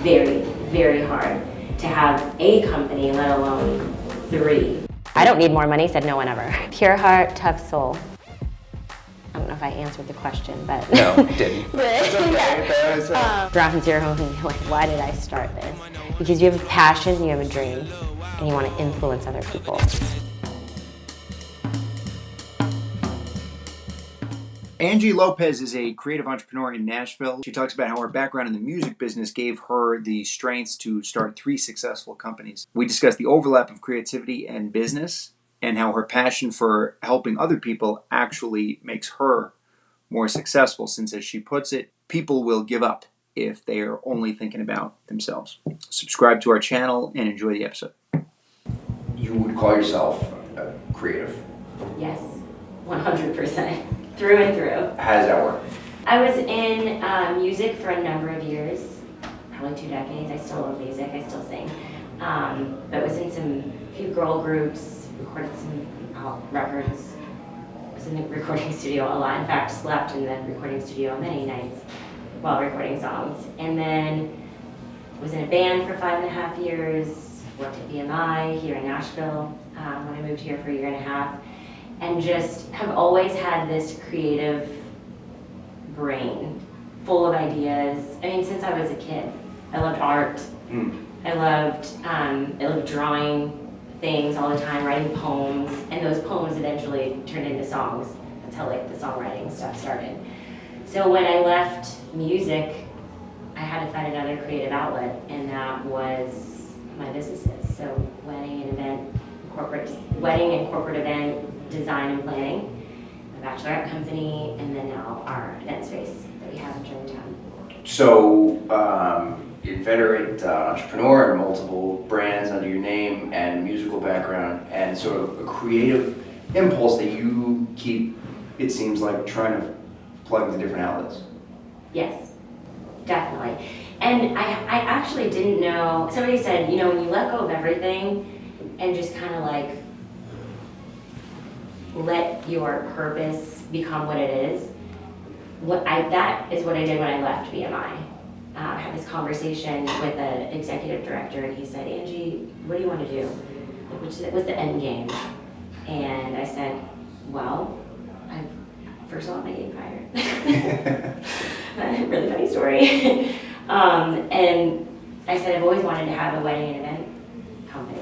very, very hard to have a company, let alone 3. I don't need more money, said no one ever. Pure heart, tough soul. I don't know if I answered the question, but... No, you didn't. That's okay. Ground zero, and you're like, why did I start this? Because you have a passion, you have a dream, and you want to influence other people. Angie Lopez is a creative entrepreneur in Nashville. She talks about how her background in the music business gave her the strengths to start 3 successful companies. We discuss the overlap of creativity and business, and how her passion for helping other people actually makes her more successful, since, as she puts it, people will give up if they are only thinking about themselves. Subscribe to our channel and enjoy the episode. You would call yourself creative. Yes, 100%, through and through. How does that work? I was in music for a number of years, probably 2 decades. I still love music, I still sing. But was in a few girl groups, recorded some records, was in the recording studio a lot. In fact, slept in the recording studio many nights while recording songs. And then was in a band for 5.5 years, worked at BMI here in Nashville when I moved here for a 1.5 years. And just have always had this creative brain full of ideas. I mean, since I was a kid, I loved art. I loved drawing things all the time, writing poems, and those poems eventually turned into songs. That's how like the songwriting stuff started. So when I left music, I had to find another creative outlet, and that was my businesses. So wedding and corporate event design and planning, a bachelorette company, and then now our event space that we have in Germantown. So, inveterate entrepreneur, multiple brands under your name, and musical background, and sort of a creative impulse that you keep, it seems like, trying to plug into different outlets. Yes, definitely. And I actually didn't know, somebody said, you know, when you let go of everything and just kind of like let your purpose become what it is, that is what I did when I left BMI. I had this conversation with an executive director, and he said, Angie, what do you want to do? What's the end game? And I said, well, first of all, I'm getting fired. Really funny story. And I said, I've always wanted to have a wedding and event company.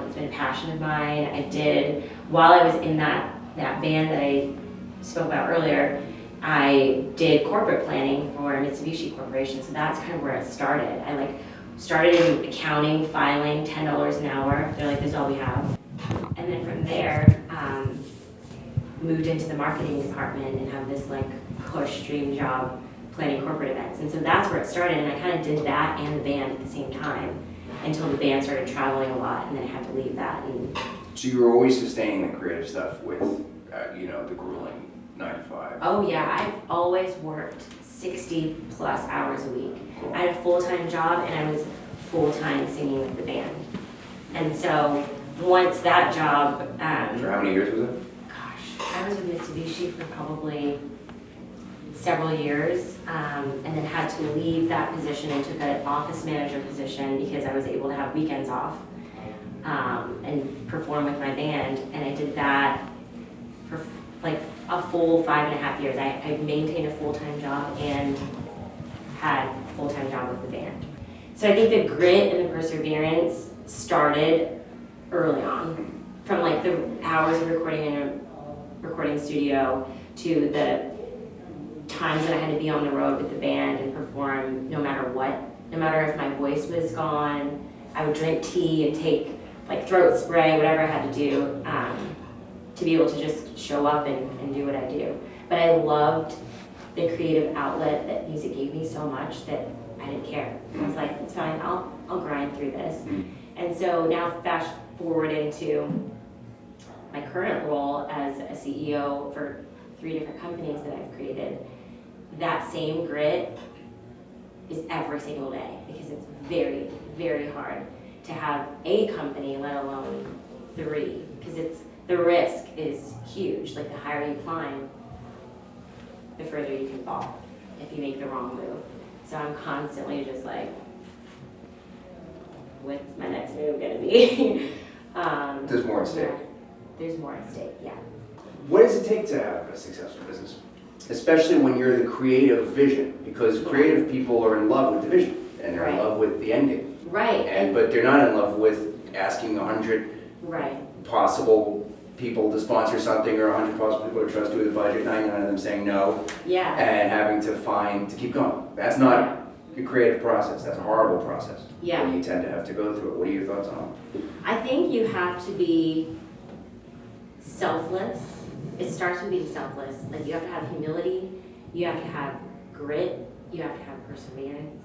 It's been a passion of mine. I did, while I was in that band that I spoke about earlier, I did corporate planning for Mitsubishi Corporation, so that's kind of where it started. I started in accounting, filing, $10 an hour. They're like, this is all we have. And then from there, moved into the marketing department and have this push dream job planning corporate events. And so that's where it started, and I kind of did that and the band at the same time until the band started traveling a lot, and then I had to leave that. And so you were always sustaining the creative stuff with, the grueling 9 to 5. Oh yeah, I've always worked 60 plus hours a week. Cool. I had a full-time job, and I was full-time singing with the band. And so once that job... for how many years was it? Gosh, I was with Mitsubishi for probably several years, and then had to leave that position and took an office manager position because I was able to have weekends off and perform with my band. And I did that for a full 5.5 years. I maintained a full-time job and had a full-time job with the band. So I think the grit and the perseverance started early on, from the hours of recording in a recording studio to the times that I had to be on the road with the band and perform no matter what. No matter if my voice was gone, I would drink tea and take throat spray, whatever I had to do to be able to just show up and do what I do. But I loved the creative outlet that music gave me so much that I didn't care. I was like, it's fine, I'll grind through this. And so now fast forward into my current role as a CEO for 3 different companies that I've created. That same grit is every single day, because it's very, very hard to have a company, let alone 3, because the risk is huge. The higher you climb, the further you can fall if you make the wrong move. So I'm constantly just like, what's my next move gonna be? There's more at stake. Yeah, there's more at stake, yeah. What does it take to have a successful business? Especially when you're the creative vision, because creative people are in love with the vision and they're in Right. love with the end game. Right. But they're not in love with asking 100 Right. possible people to sponsor something or 100 possible people to trust with a budget, 99 of them saying no, Yeah. and having to keep going. That's not a creative process. That's a horrible process. Yeah. And you tend to have to go through it. What are your thoughts on it? I think you have to be selfless. It starts with being selfless. Like you have to have humility, you have to have grit, you have to have perseverance.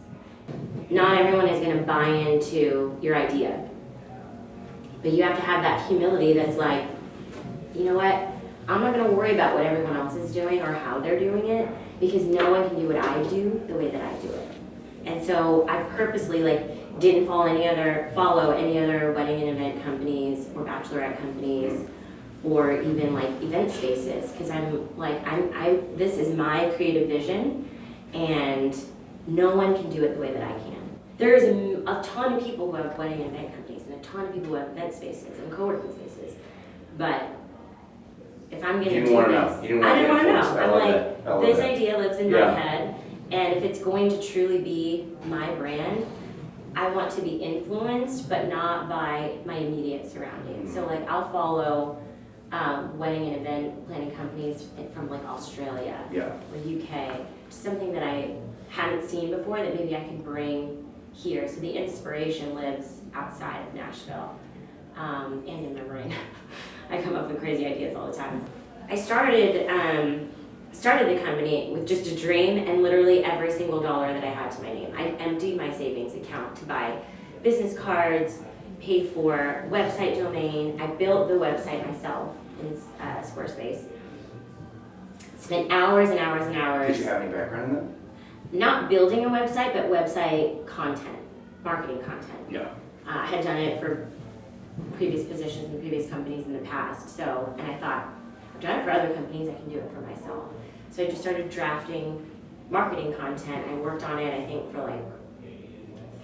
Not everyone is gonna buy into your idea. But you have to have that humility that's like, you know what? I'm not gonna worry about what everyone else is doing or how they're doing it because no one can do what I do the way that I do it. And so I purposely didn't follow any other wedding and event companies or bachelorette companies or even event spaces because this is my creative vision and no one can do it the way that I can. There's a ton of people who have wedding and event companies and a ton of people who have event spaces and co-working spaces, but if I'm going to do this, I didn't want to know. I'm like, this idea lives in my head, and if it's going to truly be my brand, I want to be influenced, but not by my immediate surroundings. So I'll follow wedding and event planning companies from Australia or UK, something that I haven't seen before that maybe I can bring here. So the inspiration lives outside of Nashville and in my brain. I come up with crazy ideas all the time. I started the company with just a dream and literally every single dollar that I had to my name. I emptied my savings account to buy business cards, paid for website domain. I built the website myself in Squarespace. Spent hours and hours and hours. Did you have any background in that? Not building a website, but website content, marketing content. Yeah. I had done it for previous positions in previous companies in the past. So, and I thought, I've done it for other companies, I can do it for myself. So I just started drafting marketing content. I worked on it, I think, for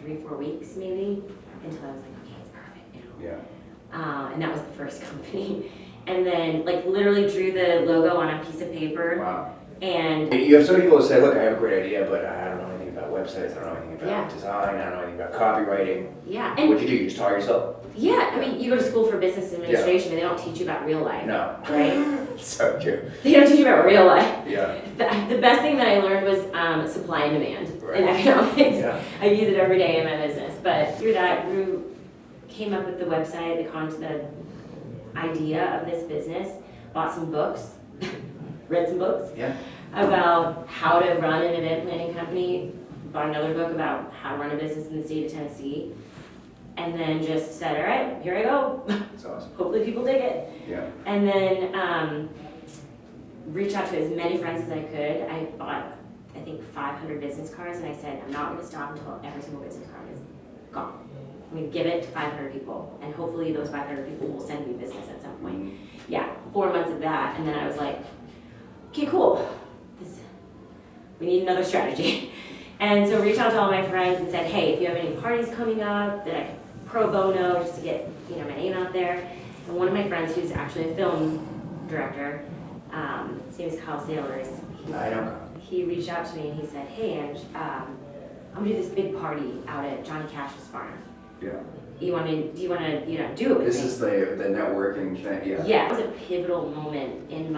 3-4 weeks maybe, until I was like, okay, it's perfect now. Yeah. And that was the first company. And then literally drew the logo on a piece of paper. Wow. And you have some people who say, look, I have a great idea, but I don't know anything about websites, I don't know anything about design, I don't know anything about copywriting. yeah. And What'd you do? You just taught yourself? yeah, I mean, you go to school for business administration and they don't teach you about real life. No. Right? So true. They don't teach you about real life. Yeah. The best thing that I learned was supply and demand in Right. economics. Yeah. I use it every day in my business. But through that, came up with the website, the idea of this business, bought some books, read some books Yeah. about how to run an event planning company, bought another book about how to run a business in the state of Tennessee, and then just said, all right, here I go. That's awesome. Hopefully people dig it. Yeah. And then reached out to as many friends as I could. I bought, I think, 500 business cards, and I said, I'm not going to stop until every single business card is gone. I'm going to give it to 500 people, and hopefully those 500 people will send me business at some point. Yeah, 4 months of that, and then I was like, okay, cool. We need another strategy. And so reached out to all my friends and said, hey, if you have any parties coming up that I could pro bono just to get my name out there. And one of my friends, who's actually a film director, his name is Kyle Sailors. I know. He reached out to me and he said, hey, Ange, I'm gonna do this big party out at Johnny Cash's farm. Yeah. Do you want to do it with This me? is the networking thing. Yeah. Yeah, it was a pivotal moment in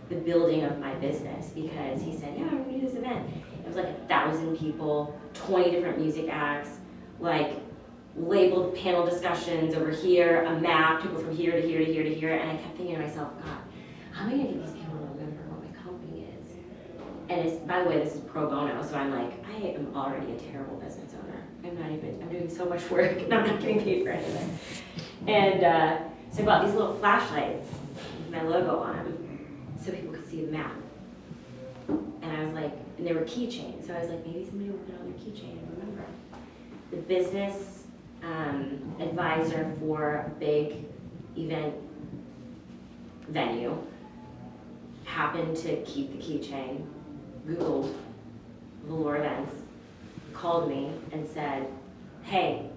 the building of my business because he said, yeah, I'm gonna do this event. It was 1,000 people, 20 different music acts, labeled panel discussions over here, a map to go from here to here to here to here, and I kept thinking to myself, God, how am I gonna get these people to remember what my company is? And it's, by the way, this is pro bono, so I'm like, I am already a terrible business owner. I'm doing so much work and I'm not getting paid for anything. And so I bought these little flashlights with my logo on them so people could see the map. And I was like, and they were keychains, so I was like, maybe somebody will put it on their keychain and remember. The business advisor for a big event venue happened to keep the keychain, Googled velour events, called me and said, hey,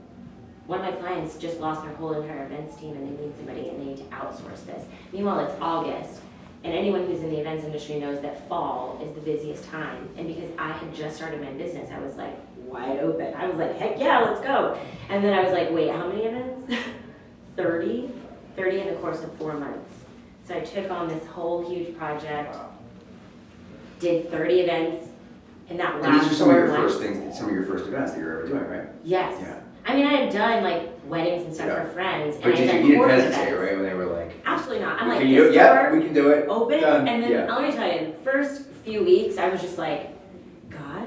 one of my clients just lost their whole entire events team and they need somebody and they need to outsource this. Meanwhile, it's August, and anyone who's in the events industry knows that fall is the busiest time. And because I had just started my business, I was like wide open. I was like, heck yeah, let's go. And then I was like, wait, how many events? 30 in the course of 4 months. So I took on this whole huge project, did 30 events in that And last these are some of 4 your months. first things, some of your first events that you're ever doing, right? Yes. Yeah. I mean, I had done like weddings and stuff Yeah. for friends, and But I had done you didn't corporate hesitate, events. right, when they were like, Absolutely not. I'm like, can you do this it? Yeah, store we can do it. open, Done. and then Yeah. let me tell you, the first few weeks, I was just like, God,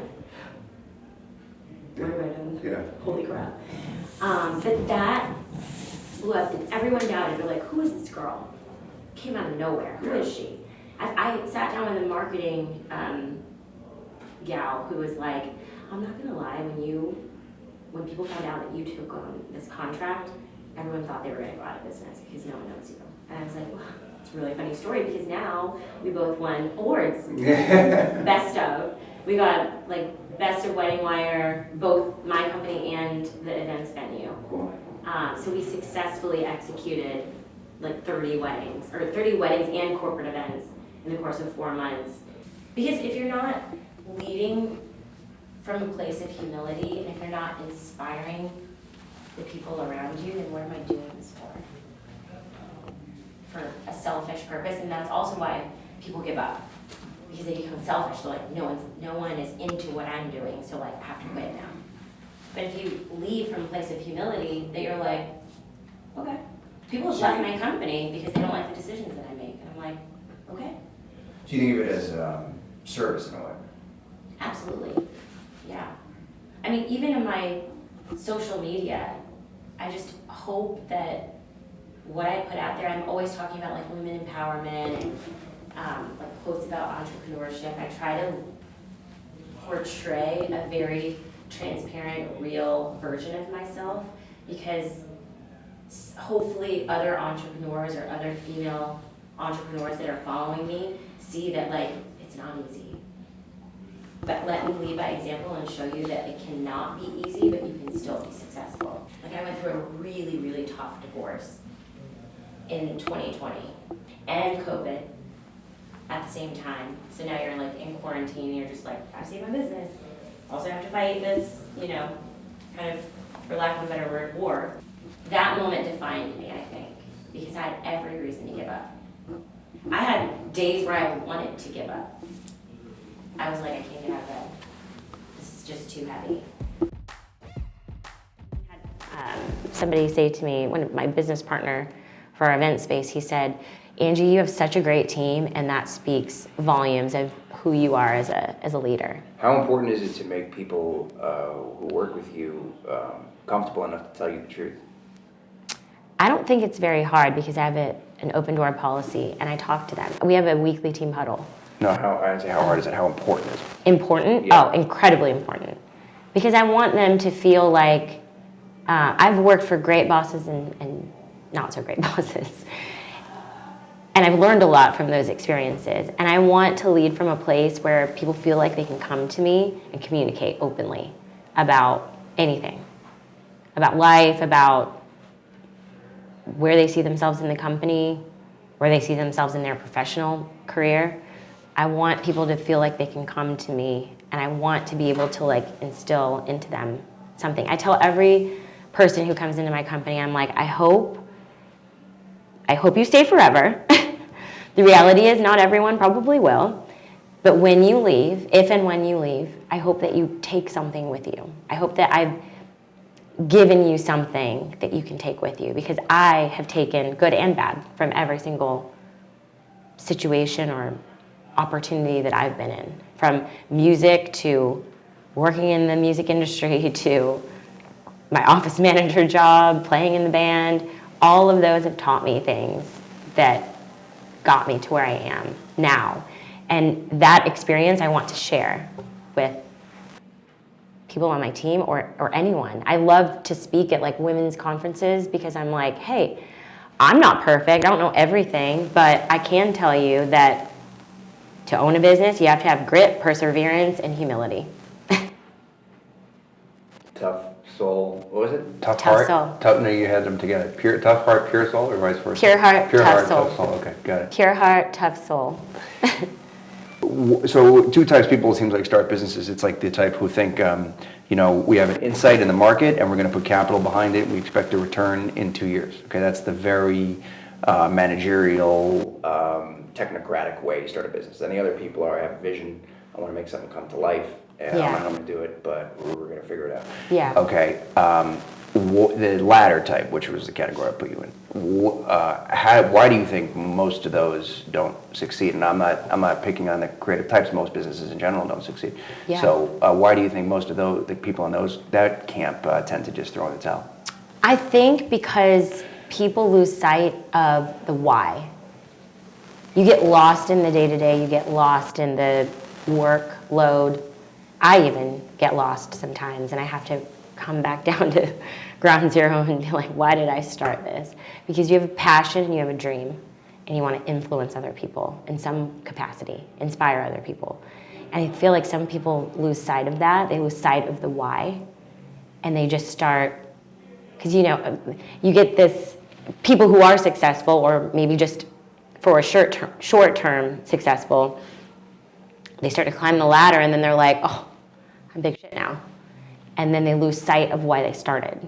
what have I done? Yeah. Holy crap. But that blew up, and everyone doubted. They're like, who is this girl? Came out of nowhere. Who is she? I sat down with a marketing gal who was like, I'm not gonna lie, when people found out that you took on this contract, everyone thought they were gonna go out of business because no one knows you. And I was like, wow, it's a really funny story because now we both won awards. Best of. We got like best of Wedding Wire, both my company and the events venue. Cool. So we successfully executed like 30 weddings and corporate events in the course of 4 months. Because if you're not leading from a place of humility, and if you're not inspiring the people around you, then what am I doing this for? For a selfish purpose, and that's also why people give up. Because they become selfish. They're like, no one is into what I'm doing, so like I have to quit now. But if you lead from a place of humility, that you're like, okay. People have left my company because they don't like the decisions that I make, and I'm like, okay. So you think of it as service in a way? Absolutely, yeah. I mean, even in my social media, I just hope that what I put out there, I'm always talking about like women empowerment and like quotes about entrepreneurship. I try to portray a very transparent, real version of myself because hopefully other entrepreneurs or other female entrepreneurs that are following me see that like it's not easy. But let me lead by example and show you that it cannot be easy, but you can still be successful. Like I went through a really, really tough divorce in 2020 and COVID at the same time. So now you're like in quarantine, you're just like, I have to save my business. Also have to fight this, kind of, for lack of a better word, war. That moment defined me, I think, because I had every reason to give up. I had days where I wanted to give up. I was like, I can't get out of bed. This is just too heavy. Somebody say to me, my business partner for our event space, he said, Angie, you have such a great team, and that speaks volumes of who you are as a leader. How important is it to make people who work with you comfortable enough to tell you the truth? I don't think it's very hard because I have an open door policy, and I talk to them. We have a weekly team huddle. No, I didn't say how hard is it, how important is it? Important? Yeah. Oh, incredibly important. Because I want them to feel like I've worked for great bosses and not so great bosses. And I've learned a lot from those experiences. And I want to lead from a place where people feel like they can come to me and communicate openly about anything. About life, about where they see themselves in the company, where they see themselves in their professional career. I want people to feel like they can come to me, and I want to be able to like instill into them something. I tell every person who comes into my company, I'm like, I hope you stay forever. The reality is not everyone probably will, but when you leave, if and when you leave, I hope that you take something with you. I hope that I've given you something that you can take with you, because I have taken good and bad from every single situation or opportunity that I've been in, from music to working in the music industry to my office manager job, playing in the band. All of those have taught me things that got me to where I am now. And that experience I want to share with people on my team or anyone. I love to speak at like women's conferences because I'm like, hey, I'm not perfect, I don't know everything, but I can tell you that to own a business, you have to have grit, perseverance, and humility. Tough Soul, what was it? Tough Soul. No, you had them together. Tough Heart, Pure Soul, or vice versa? Pure Heart, Tough Soul. Tough Soul. Okay, got it. Pure Heart, Tough Soul. So two types of people, it seems like, start businesses. It's like the type who think, we have an insight in the market and we're going to put capital behind it. We expect a return in 2 years. Okay, that's the very managerial, technocratic way to start a business. Then the other people I have a vision. I want to make something come to life. And I don't know how I'm going to do it, but we're going to figure it out. Yeah. Okay. The latter type, which was the category I put you in, why do you think most of those don't succeed? And I'm not picking on the creative types. Most businesses in general don't succeed. Yeah. So why do you think most of the people in that camp tend to just throw in the towel? I think because people lose sight of the why. You get lost in the day-to-day. You get lost in the workload. I even get lost sometimes, and I have to come back down to ground zero and be like, why did I start this? Because you have a passion and you have a dream, and you want to influence other people in some capacity, inspire other people. And I feel like some people lose sight of that. They lose sight of the why, and they just start, because you get this, people who are successful, or maybe just for a short term successful, they start to climb the ladder, and then they're like, oh, I'm big shit now. And then they lose sight of why they started.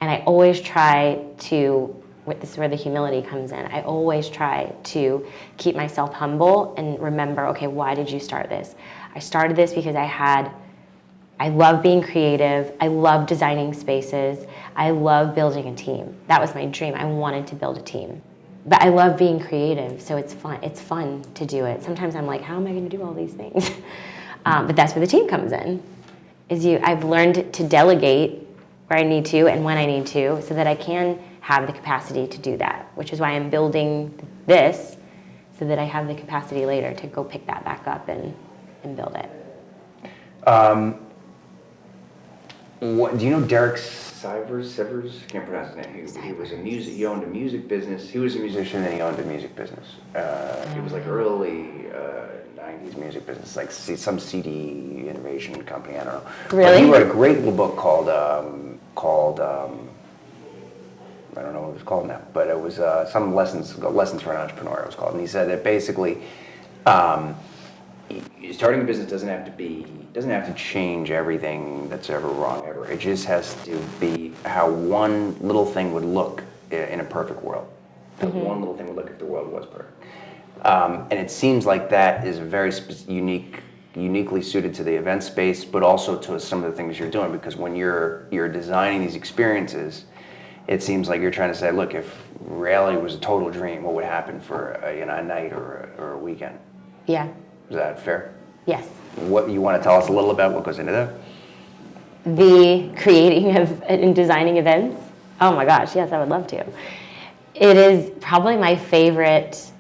And I always try to, this is where the humility comes in, I always try to keep myself humble and remember, okay, why did you start this? I started this because I love being creative, I love designing spaces, I love building a team. That was my dream, I wanted to build a team. But I love being creative, so it's fun to do it. Sometimes I'm like, how am I gonna do all these things? But that's where the team comes in. I've learned to delegate where I need to and when I need to so that I can have the capacity to do that, which is why I'm building this so that I have the capacity later to go pick that back up and build it. Do you know Derek Sivers? Can't pronounce his name. He was he owned a music business. He was a musician and he owned a music business. It was like early 90s music business, like some CD innovation company, I don't know. Really? But he wrote a great little book called I don't know what it was called now, but it was some lessons for an entrepreneur, it was called. And he said that basically starting a business doesn't have to change everything that's ever wrong ever. It just has to be how one little thing would look in a perfect world. How one little thing would look if the world was perfect. And it seems like that is very uniquely suited to the event space, but also to some of the things you're doing. Because when you're designing these experiences, it seems like you're trying to say, look, if reality was a total dream, what would happen for a night or a weekend? Yeah. Is that fair? Yes. What you want to tell us a little about what goes into that? The creating of and designing events? Oh my gosh, yes, I would love to. It is probably my favorite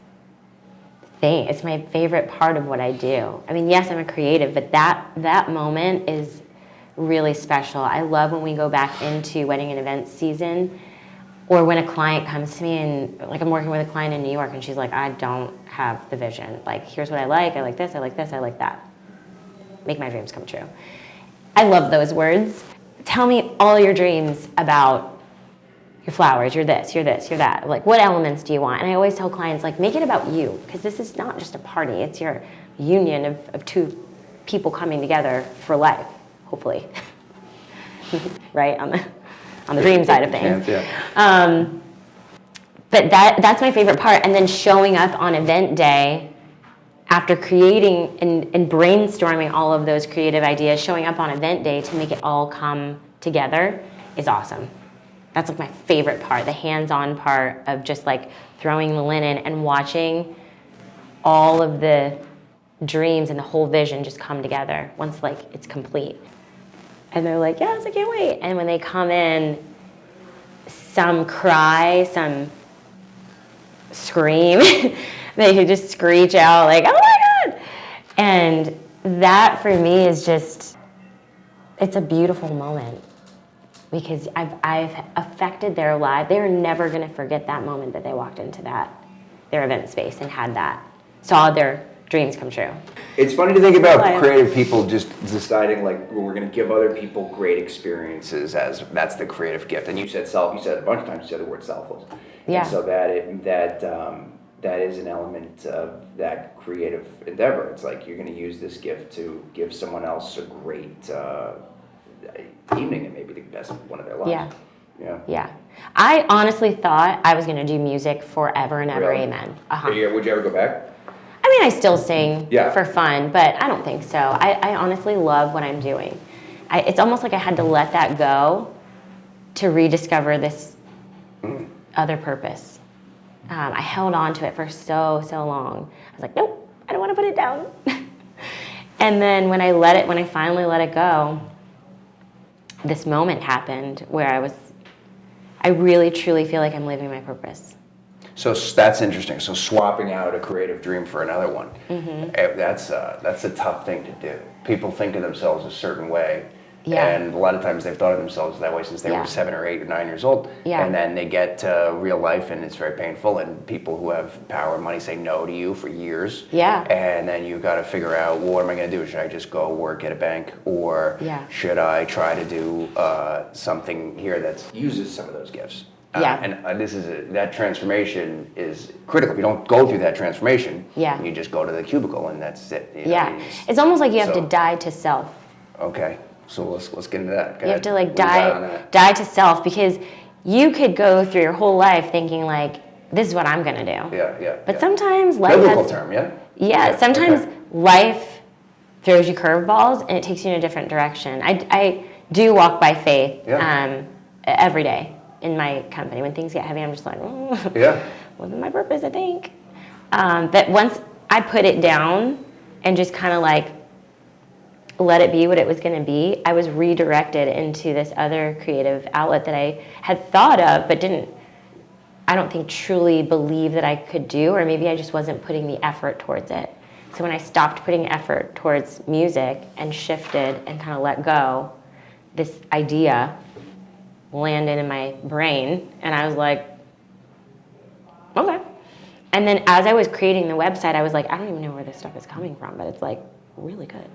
thing. It's my favorite part of what I do. I mean, yes, I'm a creative, but that moment is really special. I love when we go back into wedding and event season, or when a client comes to me and, like, I'm working with a client in New York and she's like, I don't have the vision. Like, here's what I like this, I like this, I like that. Make my dreams come true. I love those words. Tell me all your dreams about your flowers, you're this, you're that. Like, what elements do you want? And I always tell clients, like, make it about you, because this is not just a party, it's your union of two people coming together for life, hopefully. Right, on the dream side of things. Yeah. But that's my favorite part. And then showing up on event day after creating and brainstorming all of those creative ideas, showing up on event day to make it all come together is awesome. That's like my favorite part, the hands-on part of just like throwing the linen and watching all of the dreams and the whole vision just come together once like it's complete. And they're like, yes, I can't wait. And when they come in, some cry, some scream. They could just screech out like, oh my God. And that for me is just, it's a beautiful moment because I've affected their life. They're never gonna forget that moment that they walked into their event space and had that, saw their dreams come true. It's funny to think about Life. creative people just deciding like well, we're going to give other people great experiences as that's the creative gift. And you said a bunch of times you said the word selfless. Yeah. And so that is an element of that creative endeavor. It's like you're going to use this gift to give someone else a great evening and maybe the best one of their lives. Yeah. Yeah. Yeah. I honestly thought I was going to do music forever and ever, Really? amen. Would you ever go back? I mean, I still sing Yeah. for fun, but I don't think so. I honestly love what I'm doing. It's almost like I had to let that go to rediscover this other purpose. I held on to it for so long. I was like, nope, I don't want to put it down. And then when I finally let it go, this moment happened where I really truly feel like I'm living my purpose. So that's interesting. So swapping out a creative dream for another one, that's a tough thing to do. People think of themselves a certain way, Yeah. and a lot of times they've thought of themselves that way since they Yeah. were 7 or 8 or 9 years old. Yeah. And then they get to real life, and it's very painful. And people who have power and money say no to you for years. Yeah. And then you've got to figure out, well, what am I going to do? Should I just go work at a bank, or Yeah. should I try to do something here that uses some of those gifts? Yeah. And that transformation is critical. If you don't go through that transformation, Yeah. you just go to the cubicle and that's it. You know, Yeah. you just- It's almost like you have to so- die to self. Okay, so let's get into that. Go You have ahead. to like What do you got on die that? to self, because you could go through your whole life thinking like, this is what I'm gonna do. Yeah. But yeah. sometimes life Biblical has, term, yeah? yeah, sometimes okay. life throws you curveballs and it takes you in a different direction. I do walk by faith Yeah. every day in my company. When things get heavy, I'm just like, Yeah. living my purpose, I think. But once I put it down and just kind of like let it be what it was going to be, I was redirected into this other creative outlet that I had thought of but didn't, I don't think, truly believe that I could do, or maybe I just wasn't putting the effort towards it. So when I stopped putting effort towards music and shifted and kind of let go, this idea landed in my brain, and I was like, okay. And then as I was creating the website, I was like, I don't even know where this stuff is coming from, but it's like really good.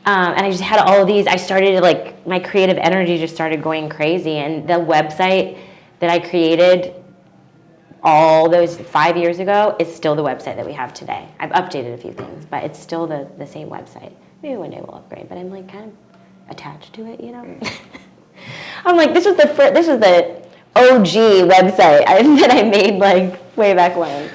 And I just had all of these. I started to like, my creative energy just started going crazy. And the website that I created all those 5 years ago is still the website that we have today. I've updated a few things, but it's still the same website. Maybe one day we'll upgrade, but I'm like kind of attached to it, you know? I'm like, this was the OG website that I made like way back when.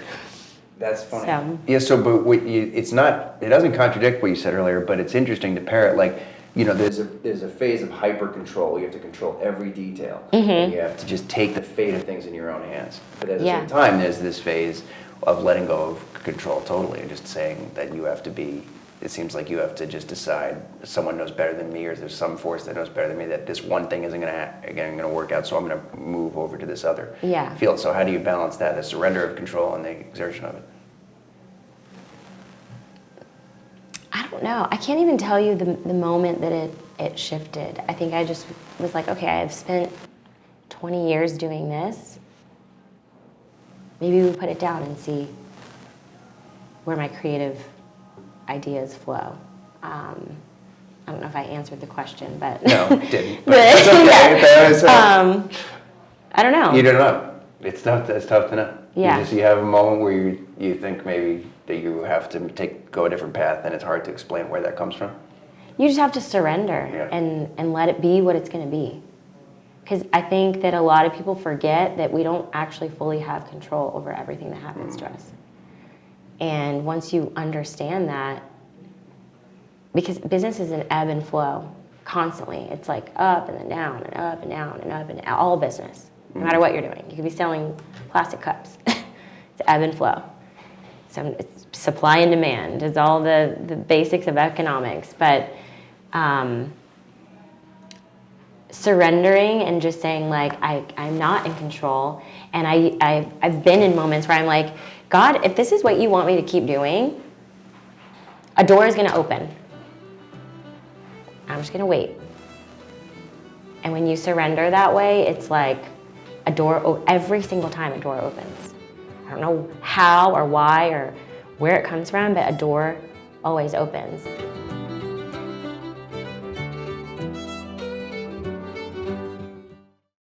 That's funny. So. Yeah, so but it doesn't contradict what you said earlier, but it's interesting to pair it like, you know, there's a phase of hyper control. You have to control every detail. And you have to just take the fate of things in your own hands. But at the same time, there's this phase of letting go of control totally and just saying that you have to be, it seems like you have to just decide someone knows better than me, or there's some force that knows better than me, that this one thing isn't going to work out, so I'm going to move over to this other field. So how do you balance that, the surrender of control and the exertion of it? I don't know. I can't even tell you the moment that it shifted. I think I just was like, okay, I've spent 20 years doing this. Maybe we put it down and see where my creative ideas flow. I don't know if I answered the question, but No, didn't. But that's okay. yeah. I don't know. You don't know. It's tough to know. Yeah. You have a moment where you think maybe that you have to go a different path, and it's hard to explain where that comes from. You just have to surrender and let it be what it's going to be. Because I think that a lot of people forget that we don't actually fully have control over everything that happens to us. And once you understand that, because business is an ebb and flow constantly. It's like up and then down and up and down and up and down, all business, no matter what you're doing. You could be selling plastic cups. It's ebb and flow. So it's supply and demand. It's all the basics of economics. But surrendering and just saying like, I'm not in control. And I've been in moments where I'm like, God, if this is what you want me to keep doing, a door is going to open. I'm just going to wait. And when you surrender that way, it's like a door, every single time a door opens. I don't know how or why or where it comes from, but a door always opens.